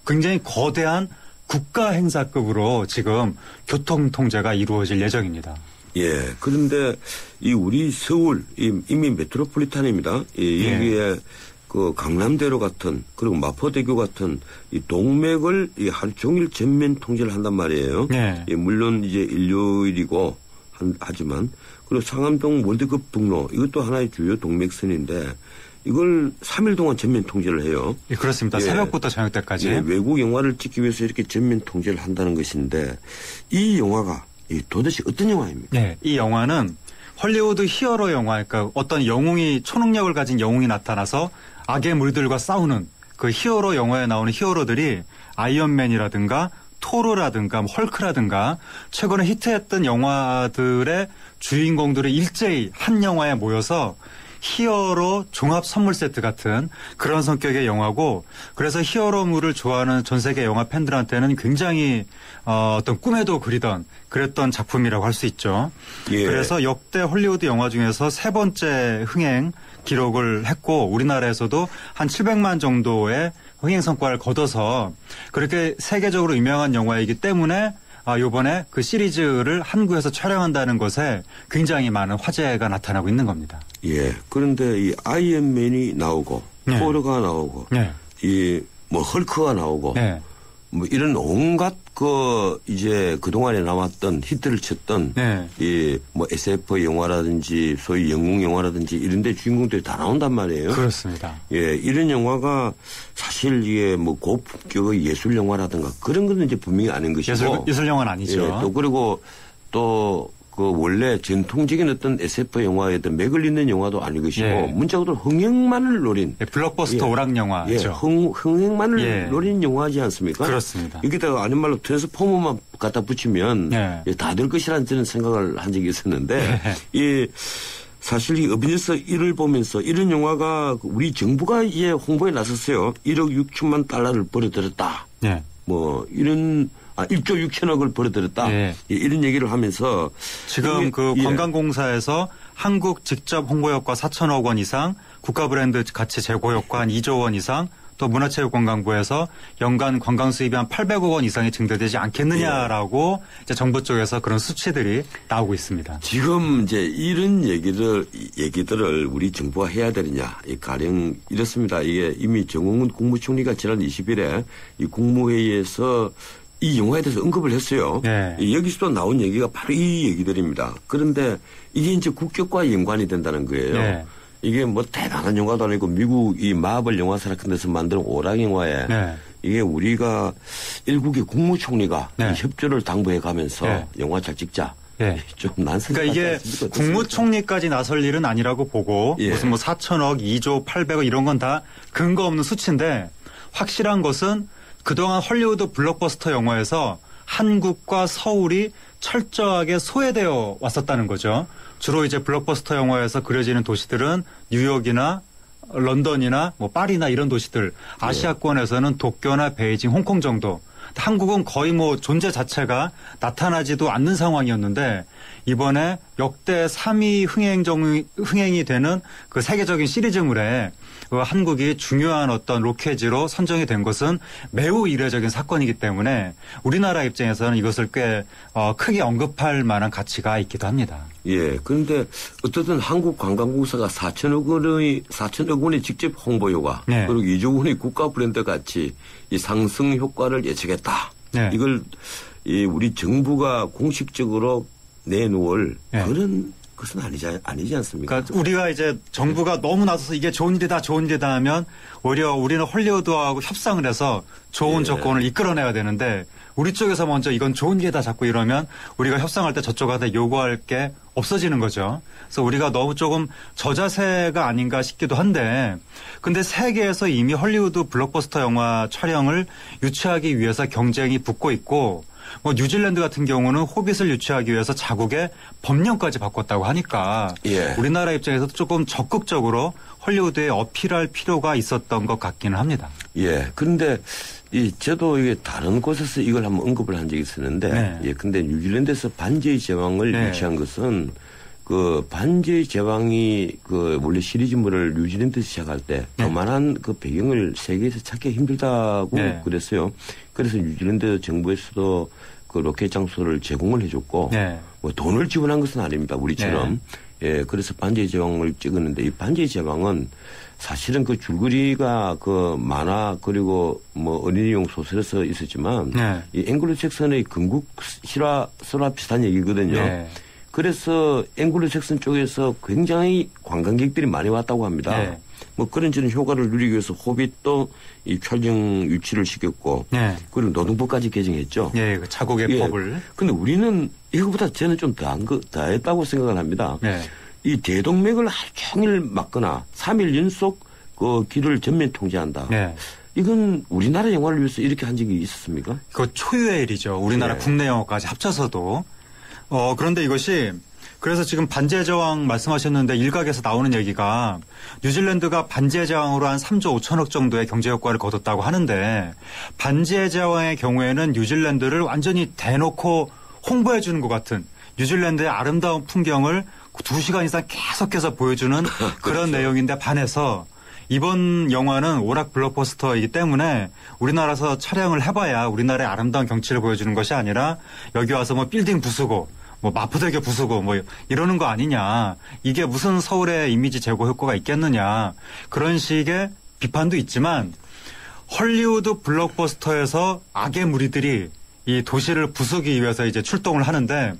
굉장히 거대한 국가 행사급으로 지금 교통 통제가 이루어질 예정입니다. 예. 그런데 이 우리 서울 이미 메트로폴리탄입니다. 여기에 그 강남대로 같은 그리고 마포대교 같은 이 동맥을 이 하루 종일 전면 통제를 한단 말이에요. 물론 이제 일요일이고 하지만 그리고 상암동 월드컵 북로 이것도 하나의 주요 동맥선인데 이걸 3일 동안 전면 통제를 해요. 그렇습니다. 새벽부터 저녁 때까지. 외국 영화를 찍기 위해서 이렇게 전면 통제를 한다는 것인데 이 영화가 도대체 어떤 영화입니까? 네, 이 영화는 헐리우드 히어로 영화, 그러니까 어떤 영웅이 초능력을 가진 영웅이 나타나서 악의 무리들과 싸우는 그 히어로 영화에 나오는 히어로들이 아이언맨이라든가 토르라든가 헐크라든가 최근에 히트했던 영화들의 주인공들이 일제히 한 영화에 모여서 히어로 종합 선물 세트 같은 그런 성격의 영화고 그래서 히어로물을 좋아하는 전 세계 영화 팬들한테는 굉장히 어떤 꿈에도 그리던 그랬던 작품이라고 할 수 있죠. 그래서 역대 헐리우드 영화 중에서 세 번째 흥행 기록을 했고 우리나라에서도 한 700만 정도의 흥행 성과를 거둬서 그렇게 세계적으로 유명한 영화이기 때문에 이번에 그 시리즈를 한국에서 촬영한다는 것에 굉장히 많은 화제가 나타나고 있는 겁니다. 예. 그런데 이 아이언맨이 나오고 토르가 나오고 이 뭐 헐크가 나오고 뭐 이런 온갖 이제 그동안에 나왔던 히트를 쳤던 이 뭐 SF 영화라든지 소위 영국 영화라든지 이런 데 주인공들이 다 나온단 말이에요. 그렇습니다. 예, 이런 영화가 사실 이게 뭐 고품격의 예술 영화라든가 그런 건 이제 분명히 아닌 것이고 예술 영화는 아니죠. 예, 또 그리고 또 그 원래 전통적인 어떤 SF 영화에 어떤 맥을 잇는 영화도 아닌 것이고 문자 그대로 흥행만을 노린 블록버스터 오락 영화죠. 흥행만을 노린 영화지 않습니까? 그렇습니다. 여기다가 아닌 말로 트랜스포머만 갖다 붙이면 다 될 것이라는 저는 생각을 한 적이 있었는데 사실 이 어벤져스 1을 보면서 이런 영화가 우리 정부가 이제 홍보에 나섰어요. 1억 6천만 달러를 벌어들였다. 뭐 이런 1조 6천억을 벌어들였다. 이런 얘기를 하면서 지금 그 관광공사에서 한국 직접 홍보 효과 4천억 원 이상, 국가 브랜드 가치 제고 효과 한 2조 원 이상, 또 문화체육관광부에서 연간 관광 수입이 한 800억 원 이상이 증대되지 않겠느냐라고 이제 정부 쪽에서 그런 수치들이 나오고 있습니다. 지금 이제 이런 얘기들을 우리 정부가 해야 되느냐. 가령 이렇습니다. 이게 이미 정홍훈 국무총리가 지난 20일에 이 국무회의에서 이 영화에 대해서 언급을 했어요. 여기서도 나온 얘기가 바로 이 얘기들입니다. 그런데 이게 이제 국격과 연관이 된다는 거예요. 이게 뭐 대단한 영화도 아니고 미국 이 마블 영화사 같은 데서 만든 오락 영화에 이게 우리가 일국의 국무총리가 협조를 당부해 가면서 영화 잘 찍자. 좀 난생. 그러니까 이게 국무총리까지 나설 일은 아니라고 보고 무슨 뭐 4천억, 2조 800억 이런 건 다 근거 없는 수치인데 확실한 것은 그동안 헐리우드 블록버스터 영화에서 한국과 서울이 철저하게 소외되어 왔었다는 거죠. 주로 이제 블록버스터 영화에서 그려지는 도시들은 뉴욕이나 런던이나 뭐 파리나 이런 도시들, 아시아권에서는 도쿄나 베이징, 홍콩 정도. 한국은 거의 뭐 존재 자체가 나타나지도 않는 상황이었는데 이번에 역대 3위 흥행이 되는 그 세계적인 시리즈물에 한국이 중요한 어떤 로켓지로 선정이 된 것은 매우 이례적인 사건이기 때문에 우리나라 입장에서는 이것을 꽤 크게 언급할 만한 가치가 있기도 합니다. 예. 그런데 어쨌든 한국관광공사가 4천억 원의 직접 홍보 효과 그리고 2조 원의 국가 브랜드 가치 이 상승 효과를 예측했다. 이걸 우리 정부가 공식적으로 내놓을 그런 것은 아니지 않습니까? 그러니까 우리가 이제 정부가 너무 나서서 이게 좋은 일이다 하면 오히려 우리는 헐리우드하고 협상을 해서 좋은 조건을 이끌어내야 되는데 우리 쪽에서 먼저 이건 좋은 게다 자꾸 이러면 우리가 협상할 때 저쪽한테 요구할 게 없어지는 거죠. 그래서 우리가 너무 조금 저자세가 아닌가 싶기도 한데 근데 세계에서 이미 헐리우드 블록버스터 영화 촬영을 유치하기 위해서 경쟁이 붙고 있고 뭐 뉴질랜드 같은 경우는 호빗을 유치하기 위해서 자국의 법령까지 바꿨다고 하니까 예. 우리나라 입장에서도 조금 적극적으로 헐리우드에 어필할 필요가 있었던 것 같기는 합니다. 예. 그런데 저도 이게 다른 곳에서 이걸 한번 언급을 한 적이 있었는데 네. 예. 근데 뉴질랜드에서 반제의 제왕을 네. 유치한 것은 그 반제의 제왕이 그 원래 시리즈물을 뉴질랜드에서 시작할 때 그만한 그 배경을 세계에서 찾기 힘들다고 네. 그랬어요. 그래서 뉴질랜드 정부에서도 그 로켓 장소를 제공을 해줬고 네. 뭐 돈을 지원한 것은 아닙니다. 우리처럼. 예, 그래서 반제의 제왕을 찍었는데 이 반제의 제왕은 사실은 그 줄거리가 그 만화 그리고 뭐 어린이용 소설에서 있었지만 네. 이 앵글로 잭슨의 건국 실화서와 비슷한 얘기거든요. 네. 그래서 앵글로 잭슨 쪽에서 굉장히 관광객들이 많이 왔다고 합니다. 네. 뭐 그런 저런 효과를 누리기 위해서 호빗도 이 촬영 유치를 시켰고 네. 그리고 노동법까지 개정했죠. 예, 그 자국의 법을. 근데 우리는 이거보다 저는 좀 더 했다고 생각을 합니다. 네. 이 대동맥을 하루 종일 막거나 3일 연속 그 길을 전면 통제한다. 네. 이건 우리나라 영화를 위해서 이렇게 한 적이 있었습니까? 그 초유의 일이죠. 우리나라 네. 국내 영화까지 합쳐서도. 그런데 이것이 그래서 지금 반지의 제왕 말씀하셨는데 일각에서 나오는 얘기가 뉴질랜드가 반지의 제왕으로 한 3조 5천억 정도의 경제 효과를 거뒀다고 하는데 반지의 제왕의 경우에는 뉴질랜드를 완전히 대놓고 홍보해 주는 것 같은 뉴질랜드의 아름다운 풍경을 2시간 이상 계속해서 보여주는 그런 내용인데 반해서 이번 영화는 오락 블록버스터이기 때문에 우리나라에서 촬영을 해봐야 우리나라의 아름다운 경치를 보여주는 것이 아니라 여기 와서 뭐 빌딩 부수고 뭐 마포대교 부수고 뭐 이러는 거 아니냐. 이게 무슨 서울의 이미지 제고 효과가 있겠느냐. 그런 식의 비판도 있지만 헐리우드 블록버스터에서 악의 무리들이 이 도시를 부수기 위해서 이제 출동을 하는데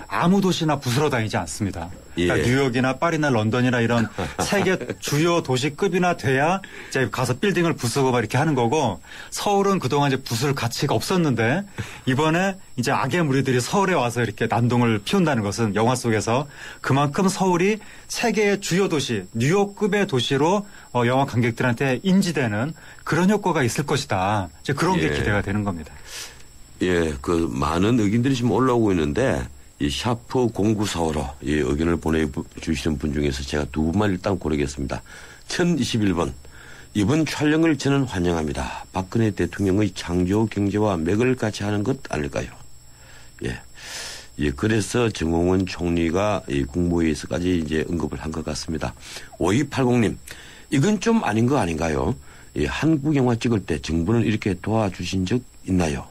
아무 도시나 부수러 다니지 않습니다. 그러니까 예. 뉴욕이나 파리나 런던이나 이런 세계 주요 도시급이나 돼야 이제 가서 빌딩을 부수고 막 이렇게 하는 거고 서울은 그동안 이제 부술 가치가 없었는데 이번에 이제 악의 무리들이 서울에 와서 이렇게 난동을 피운다는 것은 영화 속에서 그만큼 서울이 세계의 주요 도시, 뉴욕급의 도시로 영화 관객들한테 인지되는 그런 효과가 있을 것이다. 이제 그런 게 예. 기대가 되는 겁니다. 예, 그 많은 의견들이 지금 올라오고 있는데 이 샤프 0945로 이 의견을 보내주시는 분 중에서 제가 두 분만 일단 고르겠습니다. 1021번. 이번 촬영을 저는 환영합니다. 박근혜 대통령의 창조 경제와 맥을 같이 하는 것 아닐까요? 예. 예, 그래서 정홍원 총리가 이 국무회의에서까지 이제 언급을 한 것 같습니다. 5280님. 이건 좀 아닌 거 아닌가요? 이 한국 영화 찍을 때 정부는 이렇게 도와주신 적 있나요?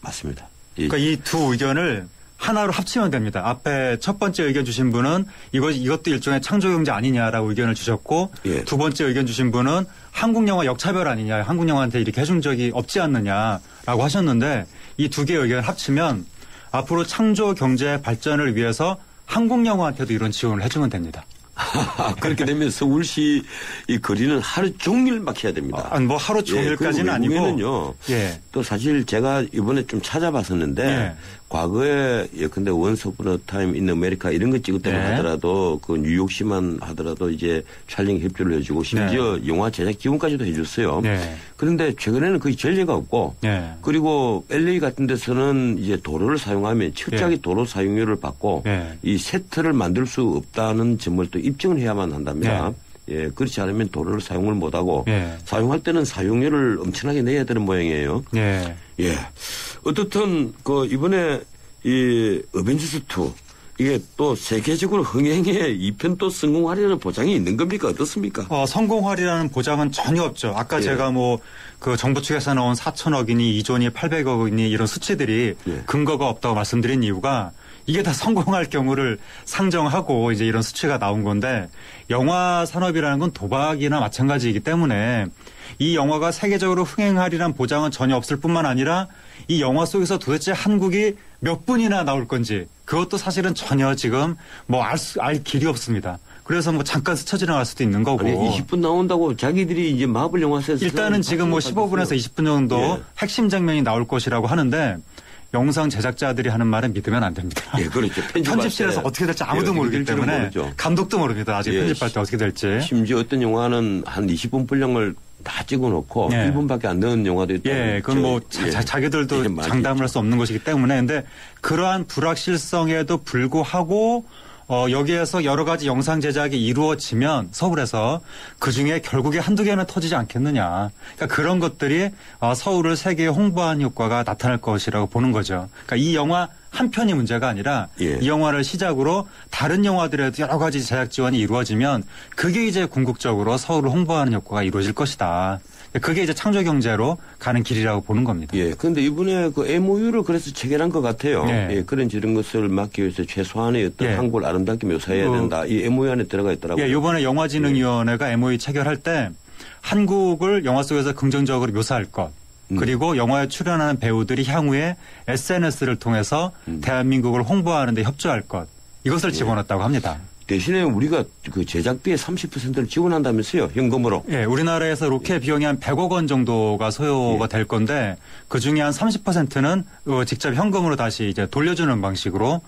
맞습니다. 그러니까 이 두 의견을 하나로 합치면 됩니다. 앞에 첫 번째 의견 주신 분은 이것도 일종의 창조경제 아니냐라고 의견을 주셨고 예. 두 번째 의견 주신 분은 한국 영화 역차별 아니냐, 한국 영화한테 이렇게 해준 적이 없지 않느냐라고 하셨는데 이 두 개의 의견을 합치면 앞으로 창조경제 발전을 위해서 한국 영화한테도 이런 지원을 해주면 됩니다. 그렇게 되면 서울시 이 거리는 하루 종일 막혀야 됩니다. 뭐 하루 종일까지는 아니고. 예. 또 사실 제가 이번에 좀 찾아봤었는데 예. 과거에 예컨대 원스 오브 타임 인 아메리카 이런 거 찍을 때만 네. 하더라도 그 뉴욕시만 하더라도 이제 촬영 협조를 해주고 심지어 네. 영화 제작 지원까지도 해줬어요. 네. 그런데 최근에는 거의 전례가 없고 네. 그리고 LA 같은 데서는 이제 도로를 사용하면 철저하게 네. 도로 사용료를 받고 네. 이 세트를 만들 수 없다는 점을 또 입증을 해야만 한답니다. 예, 그렇지 않으면 도로를 사용을 못하고 사용할 때는 사용료를 엄청나게 내야 되는 모양이에요. 예. 예. 어떻든 그 이번에 이 어벤져스 2 이게 또 세계적으로 흥행에 2편 또 성공하려는 보장이 있는 겁니까? 어떻습니까? 성공하리라는 보장은 전혀 없죠. 아까 예. 제가 뭐 그 정부 측에서 나온 4천억이니 2조니 800억이니 이런 수치들이 근거가 없다고 말씀드린 이유가 이게 다 성공할 경우를 상정하고 이제 이런 수치가 나온 건데 영화 산업이라는 건 도박이나 마찬가지이기 때문에 이 영화가 세계적으로 흥행하리란 보장은 전혀 없을 뿐만 아니라 이 영화 속에서 도대체 한국이 몇 분이나 나올 건지 그것도 사실은 전혀 지금 뭐 알 길이 없습니다. 그래서 뭐 잠깐 스쳐 지나갈 수도 있는 거고. 아니, 20분 나온다고 자기들이 이제 마블 영화에서 일단은 지금 뭐 15분에서 20분 정도 예. 핵심 장면이 나올 것이라고 하는데 영상 제작자들이 하는 말은 믿으면 안 됩니다. 예, 그렇죠. 편집실에서 어떻게 될지 아무도 모르기 때문에 모르죠. 감독도 모릅니다. 아직 편집할 때 어떻게 될지. 심지어 어떤 영화는 한 20분 분량을 다 찍어놓고 1분밖에 안 넣은 영화도 있다. 예, 그건 뭐 자기들도 장담을 할 수 없는 것이기 때문에 근데 그러한 불확실성에도 불구하고 여기에서 여러 가지 영상 제작이 이루어지면 서울에서 그중에 결국에 한두 개는 터지지 않겠느냐. 그러니까 그런 것들이 서울을 세계에 홍보하는 효과가 나타날 것이라고 보는 거죠. 그러니까 이 영화 한 편이 문제가 아니라 이 영화를 시작으로 다른 영화들에도 여러 가지 제작 지원이 이루어지면 그게 이제 궁극적으로 서울을 홍보하는 효과가 이루어질 것이다. 그게 이제 창조 경제로 가는 길이라고 보는 겁니다. 예. 그런데 이번에 그 MOU를 그래서 체결한 것 같아요. 예. 그런 저런 것을 막기 위해서 최소한의 어떤 한국을 아름답게 묘사해야 된다. 이 MOU 안에 들어가 있더라고요. 예. 이번에 영화진흥위원회가 MOU 체결할 때 한국을 영화 속에서 긍정적으로 묘사할 것. 그리고 영화에 출연하는 배우들이 향후에 SNS를 통해서 대한민국을 홍보하는 데 협조할 것. 이것을 집어넣었다고 합니다. 대신에 우리가 그 제작비의 30%를 지원한다면서요, 현금으로. 예, 우리나라에서 로켓 비용이 한 100억 원 정도가 소요가 될 건데 그 중에 한 30%는 직접 현금으로 다시 이제 돌려주는 방식으로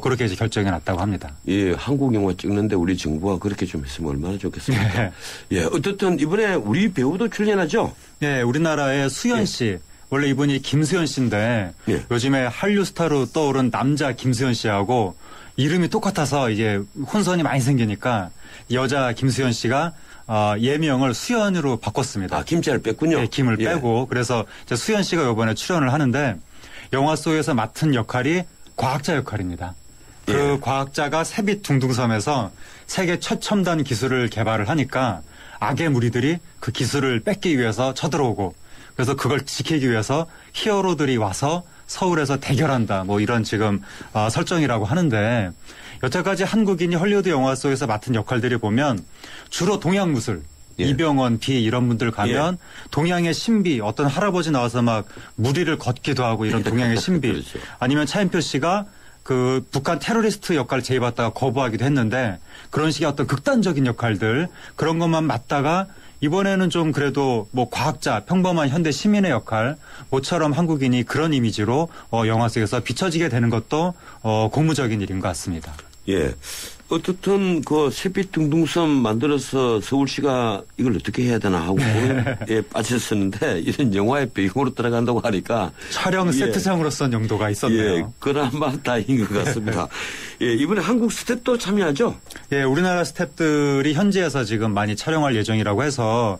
그렇게 이제 결정이 났다고 합니다. 예, 한국 영화 찍는데 우리 정부가 그렇게 좀 했으면 얼마나 좋겠습니까? 예, 어쨌든 이번에 우리 배우도 출연하죠. 예, 우리나라의 수연 씨. 원래 이분이 김수현 씨인데 요즘에 한류 스타로 떠오른 남자 김수현 씨하고 이름이 똑같아서 이게 혼선이 많이 생기니까 여자 김수현 씨가 예명을 수연으로 바꿨습니다. 김자를 뺐군요. 네, 김을 빼고 그래서 이제 수연 씨가 이번에 출연을 하는데 영화 속에서 맡은 역할이 과학자 역할입니다. 그 과학자가 세빛 둥둥섬에서 세계 최첨단 기술을 개발을 하니까 악의 무리들이 그 기술을 뺏기 위해서 쳐들어오고 그래서 그걸 지키기 위해서 히어로들이 와서 서울에서 대결한다. 뭐 이런 지금 설정이라고 하는데 여태까지 한국인이 헐리우드 영화 속에서 맡은 역할들이 보면 주로 동양 무술 이병헌, 비 이런 분들 가면 동양의 신비 어떤 할아버지 나와서 막 무리를 걷기도 하고 이런 동양의 신비 그렇죠. 아니면 차인표 씨가 그 북한 테러리스트 역할을 제의받다가 거부하기도 했는데 그런 식의 어떤 극단적인 역할들 그런 것만 맡다가 이번에는 좀 그래도 뭐 과학자 평범한 현대 시민의 역할 모처럼 한국인이 그런 이미지로 영화 속에서 비춰지게 되는 것도 고무적인 일인 것 같습니다. 예. 어떻든 그 샛빛 둥둥섬 만들어서 서울시가 이걸 어떻게 해야 되나 하고 고민에 빠졌었는데 이런 영화의 배경으로 들어간다고 하니까 촬영 세트장으로선 용도가 있었네요. 예, 그나마 다행인 것 같습니다. 예, 이번에 한국 스태프도 참여하죠? 예, 우리나라 스태프들이 현지에서 지금 많이 촬영할 예정이라고 해서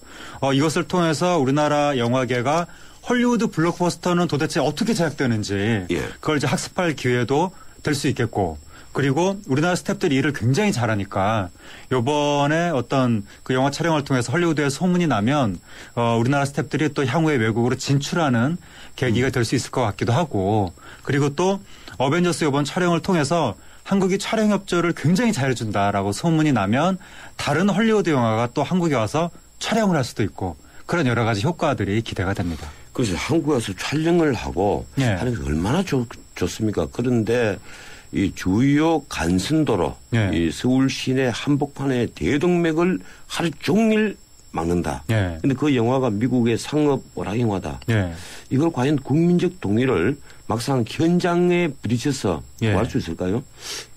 이것을 통해서 우리나라 영화계가 헐리우드 블록버스터는 도대체 어떻게 제작되는지 그걸 이제 학습할 기회도 될 수 있겠고 그리고 우리나라 스태프들이 일을 굉장히 잘하니까 이번에 어떤 그 영화 촬영을 통해서 헐리우드에 소문이 나면 우리나라 스태프들이 또 향후에 외국으로 진출하는 계기가 될 수 있을 것 같기도 하고 그리고 또 어벤져스 이번 촬영을 통해서 한국이 촬영 협조를 굉장히 잘해준다라고 소문이 나면 다른 헐리우드 영화가 또 한국에 와서 촬영을 할 수도 있고 그런 여러 가지 효과들이 기대가 됩니다. 그래서 한국에 와서 촬영을 하고 하는 게 얼마나 좋습니까? 그런데 이 주요 간선도로 이 서울 시내 한복판의 대동맥을 하루 종일 막는다. 그런데 그 영화가 미국의 상업 오락 영화다. 이걸 과연 국민적 동의를 막상 현장에 부딪혀서 구할 수 있을까요?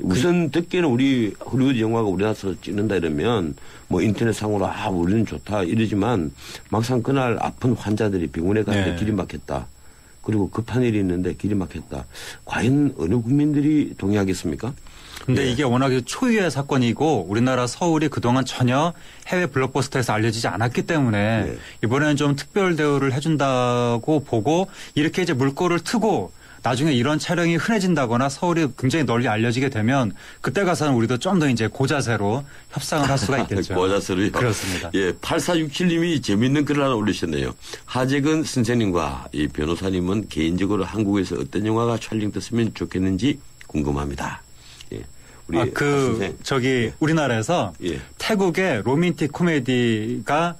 우선 듣기에는 우리 헐리우드 영화가 우리나라에서 찍는다 이러면 뭐 인터넷상으로 우리는 좋다 이러지만 막상 그날 아픈 환자들이 병원에 가는데 길이 막혔다. 그리고 급한 일이 있는데 길이 막혔다. 과연 어느 국민들이 동의하겠습니까? 근데 이게 워낙에 초유의 사건이고 우리나라 서울이 그동안 전혀 해외 블록버스터에서 알려지지 않았기 때문에 이번에는 좀 특별 대우를 해준다고 보고 이렇게 이제 물꼬를 트고 나중에 이런 촬영이 흔해진다거나 서울이 굉장히 널리 알려지게 되면 그때 가서는 우리도 좀 더 이제 고자세로 협상을 할 수가 있겠죠. 고자세로요? 그렇습니다. 예, 8467님이 재미있는 글을 하나 올리셨네요. 하재근 선생님과 이 변호사님은 개인적으로 한국에서 어떤 영화가 촬영됐으면 좋겠는지 궁금합니다. 예. 우리 우리나라에서 태국의 로맨틱 코미디가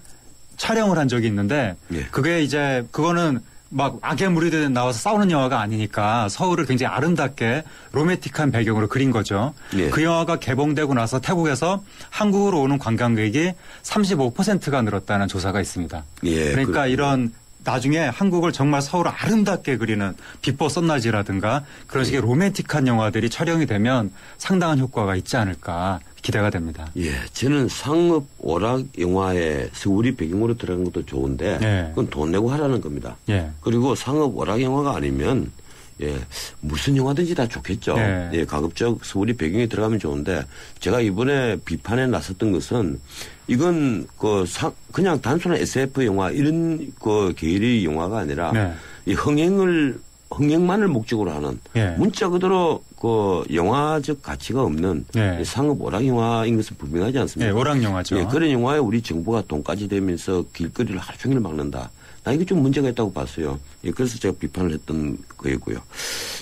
촬영을 한 적이 있는데 그게 이제 그거는 막 악의 무리들이 나와서 싸우는 영화가 아니니까 서울을 굉장히 아름답게 로맨틱한 배경으로 그린 거죠. 그 영화가 개봉되고 나서 태국에서 한국으로 오는 관광객이 35%가 늘었다는 조사가 있습니다. 그러니까 이런 나중에 한국을 정말 서울을 아름답게 그리는 비포 선라이즈라든가 그런 식의 로맨틱한 영화들이 촬영이 되면 상당한 효과가 있지 않을까 기대가 됩니다. 예, 저는 상업 오락 영화에 서울이 배경으로 들어간 것도 좋은데 예. 그건 돈 내고 하라는 겁니다. 예. 그리고 상업 오락 영화가 아니면 예, 무슨 영화든지 다 좋겠죠. 네. 예, 가급적 서울이 배경에 들어가면 좋은데 제가 이번에 비판에 나섰던 것은 이건 그냥 단순한 SF 영화 이런 계열의 영화가 아니라 네. 이 흥행만을 목적으로 하는 예. 문자 그대로 영화적 가치가 없는 예. 상업 오락 영화인 것은 분명하지 않습니까? 예, 오락 영화죠. 예, 그런 영화에 우리 정부가 돈까지 대면서 길거리를 하루 종일 막는다. 나 이거 좀 문제가 있다고 봤어요. 예, 그래서 제가 비판을 했던 거였고요.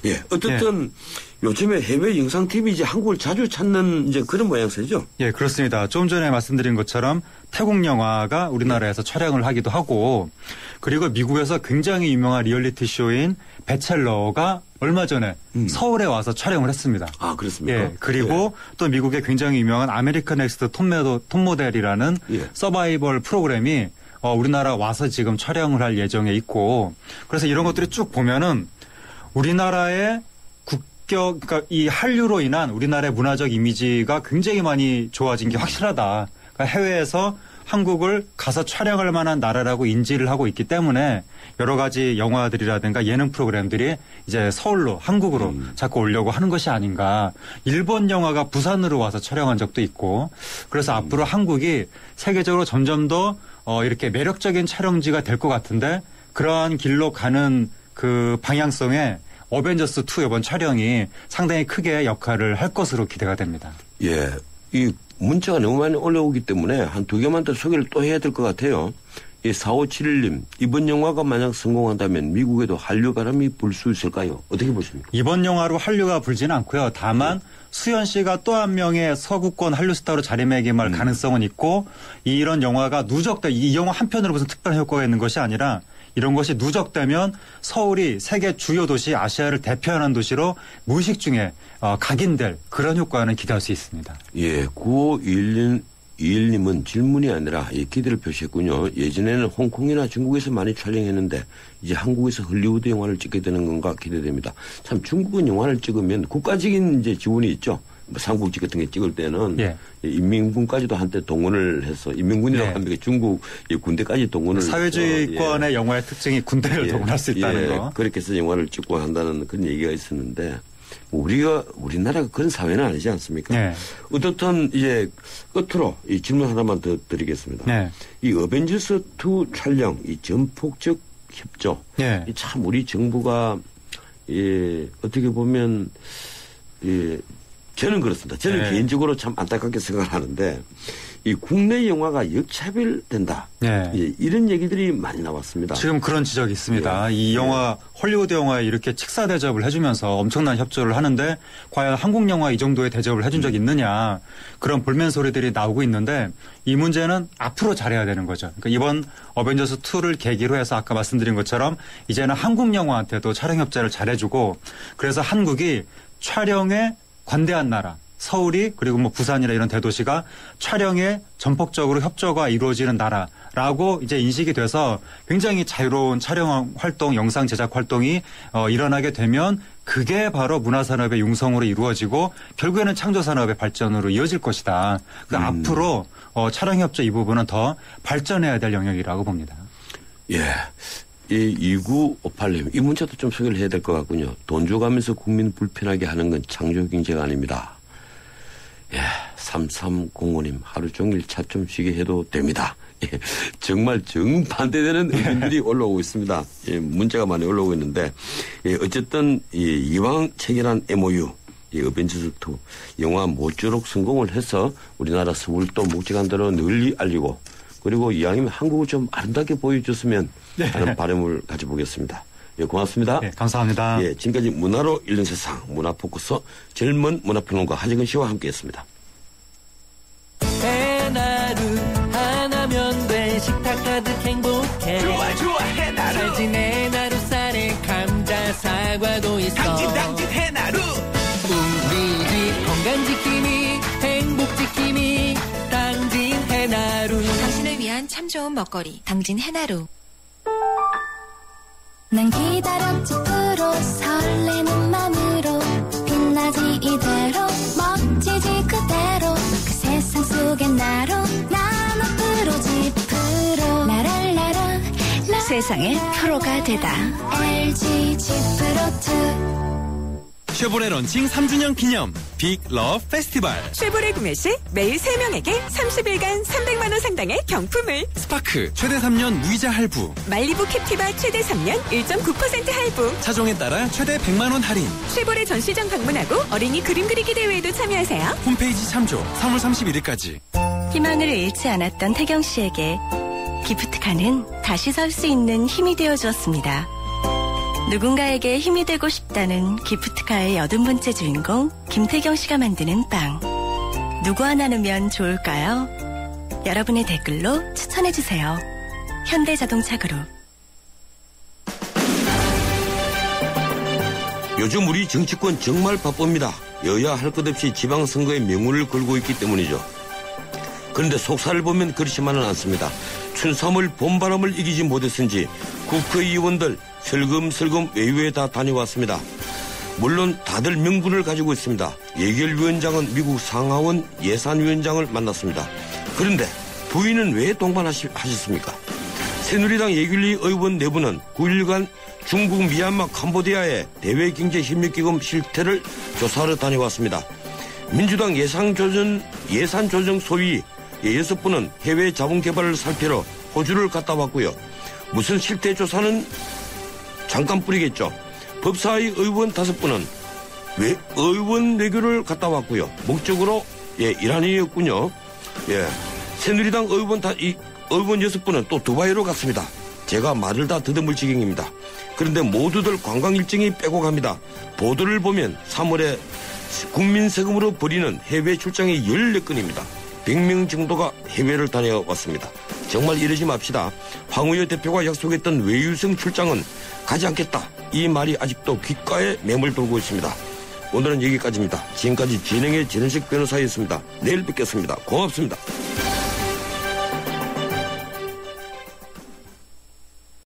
예, 어쨌든 요즘에 해외 영상 TV 이제 한국을 자주 찾는 이제 그런 모양새죠. 예, 그렇습니다. 좀 전에 말씀드린 것처럼 태국 영화가 우리나라에서 촬영을 하기도 하고 그리고 미국에서 굉장히 유명한 리얼리티 쇼인 배첼러가 얼마 전에 서울에 와서 촬영을 했습니다. 아, 그렇습니까? 예, 그리고 또 미국의 굉장히 유명한 아메리칸 넥스트 톱모델이라는 서바이벌 프로그램이 우리나라 와서 지금 촬영을 할 예정에 있고 그래서 이런 것들이 쭉 보면은 우리나라의 그러니까 이 한류로 인한 우리나라의 문화적 이미지가 굉장히 많이 좋아진 게 확실하다. 그러니까 해외에서 한국을 가서 촬영할 만한 나라라고 인지를 하고 있기 때문에 여러 가지 영화들이라든가 예능 프로그램들이 이제 서울로 한국으로 자꾸 오려고 하는 것이 아닌가. 일본 영화가 부산으로 와서 촬영한 적도 있고 그래서 앞으로 한국이 세계적으로 점점 더 이렇게 매력적인 촬영지가 될 것 같은데 그러한 길로 가는 그 방향성에 어벤져스 2 이번 촬영이 상당히 크게 역할을 할 것으로 기대가 됩니다. 예, 이 문자가 너무 많이 올라오기 때문에 한 두 개만 더 소개를 또 해야 될 것 같아요. 이 4571님, 이번 영화가 만약 성공한다면 미국에도 한류 바람이 불 수 있을까요? 어떻게 보십니까? 이번 영화로 한류가 불지는 않고요. 다만 수현 씨가 또 한 명의 서구권 한류 스타로 자리매김할 가능성은 있고 이런 영화가 누적돼 이 영화 한 편으로 무슨 특별한 효과가 있는 것이 아니라 이런 것이 누적되면 서울이 세계 주요 도시 아시아를 대표하는 도시로 무의식 중에 각인될 그런 효과는 기대할 수 있습니다. 예, 9521님은 질문이 아니라 기대를 표시했군요. 예전에는 홍콩이나 중국에서 많이 촬영했는데 이제 한국에서 헐리우드 영화를 찍게 되는 건가 기대됩니다. 참 중국은 영화를 찍으면 국가적인 이제 지원이 있죠. 삼국지 같은 게 찍을 때는 인민군까지도 한때 동원을 해서 인민군이라고 합니다. 중국 군대까지 동원을 사회주의권의 영화의 특징이 군대를 동원할 수 있다는 거. 그렇게 해서 영화를 찍고 한다는 그런 얘기가 있었는데 우리나라가 그런 사회는 아니지 않습니까? 네. 어떻든 이제 끝으로 이 질문 하나만 더 드리겠습니다. 네. 이 어벤져스 2 촬영, 이 전폭적 협조, 참 우리 정부가 어떻게 보면 저는 그렇습니다. 저는 개인적으로 참 안타깝게 생각을 하는데 이 국내 영화가 역차별된다. 이런 얘기들이 많이 나왔습니다. 지금 그런 지적이 있습니다. 이 영화 헐리우드 영화에 이렇게 직사 대접을 해주면서 엄청난 협조를 하는데 과연 한국 영화 이 정도의 대접을 해준 적이 있느냐 그런 볼멘 소리들이 나오고 있는데 이 문제는 앞으로 잘해야 되는 거죠. 그러니까 이번 어벤져스 2를 계기로 해서 아까 말씀드린 것처럼 이제는 한국 영화한테도 촬영 협조를 잘해주고 그래서 한국이 촬영에 관대한 나라 서울이 그리고 뭐 부산이나 이런 대도시가 촬영에 전폭적으로 협조가 이루어지는 나라라고 이제 인식이 돼서 굉장히 자유로운 촬영 활동, 영상 제작 활동이 일어나게 되면 그게 바로 문화산업의 융성으로 이루어지고 결국에는 창조산업의 발전으로 이어질 것이다. 그러니까 앞으로 촬영 협조 이 부분은 더 발전해야 될 영역이라고 봅니다. 예. 이 2958님, 이 문자도 좀 소개를 해야 될 것 같군요. 돈 줘가면서 국민 불편하게 하는 건 창조 경제가 아닙니다. 예, 3305님, 하루 종일 차 좀 쉬게 해도 됩니다. 예, 정말 정반대되는 의견들이 올라오고 있습니다. 예, 문자가 많이 올라오고 있는데, 어쨌든, 이왕 체결한 MOU, 어벤져스 2, 영화 모쪼록 성공을 해서 우리나라 서울도 묵직한 대로 널리 알리고, 그리고 이왕이면 한국을 좀 아름답게 보여줬으면 하는 바람을 가져보겠습니다. 예, 고맙습니다. 네, 감사합니다. 예, 지금까지 문화로 읽는 세상 문화포커스 젊은 문화평론가 하정근 씨와 함께했습니다. 해나루 하나면 돼 식탁 가득 행복해 좋아 해나루 잘 지내 나루 쌀에 감자 사과도 있어 당진 해나루 우리 집 건강 지킴이 행복 지킴이 당진 해나루 당신을 위한 참 좋은 먹거리 당진 해나루 난 기다렸지 프로 설레는 맘으로 빛나지 이대로 멋지지 그대로 그 세상 속에 나로 난 앞으로지 프로 라랄라라 세상의 프로가 되다. LG G 프로2 쉐보레 런칭 3주년 기념 빅 러브 페스티벌. 쉐보레 구매 시 매일 3명에게 30일간 300만 원 상당의 경품을. 스파크 최대 3년 무이자 할부. 말리부 캡티바 최대 3년 1.9% 할부. 차종에 따라 최대 100만 원 할인. 쉐보레 전시장 방문하고 어린이 그림 그리기 대회에도 참여하세요. 홈페이지 참조 3월 31일까지. 희망을 잃지 않았던 태경 씨에게 기프트카는 다시 설 수 있는 힘이 되어 주었습니다. 누군가에게 힘이 되고 싶다는 기프트카의 80번째 주인공 김태경 씨가 만드는 빵. 누구와 나누면 좋을까요? 여러분의 댓글로 추천해주세요. 현대자동차 그룹. 요즘 우리 정치권 정말 바쁩니다. 여야 할 것 없이 지방선거에 명운을 걸고 있기 때문이죠. 그런데 속살을 보면 그렇지만은 않습니다. 춘삼월 봄바람을 이기지 못했은지 국회의원들 슬금슬금 외유에 다 다녀왔습니다. 물론 다들 명분을 가지고 있습니다. 예결위원장은 미국 상하원 예산위원장을 만났습니다. 그런데 부인은 왜 동반하셨습니까? 새누리당 예결위 의원 내부는 9일간 중국, 미얀마, 캄보디아의 대외경제협력기금 실태를 조사하러 다녀왔습니다. 민주당 예산조정 소위 6분은 해외 자본개발을 살피러 호주를 갔다 왔고요. 무슨 실태조사는 잠깐 뿌리겠죠. 법사위 의원 5분은 의원 외교를 갔다 왔고요. 목적으로 이란이었군요. 새누리당 의원 6분은 또 두바이로 갔습니다. 제가 말을 다 더듬을 지경입니다. 그런데 모두들 관광 일정이 빼고 갑니다. 보도를 보면 3월에 국민 세금으로 벌이는 해외 출장이 14건입니다. 100명 정도가 해외를 다녀왔습니다. 정말 이러지 맙시다. 황우여 대표가 약속했던 외유성 출장은 가지 않겠다. 이 말이 아직도 귓가에 맴을 돌고 있습니다. 오늘은 여기까지입니다. 지금까지 진행의 진은식 변호사였습니다. 내일 뵙겠습니다. 고맙습니다.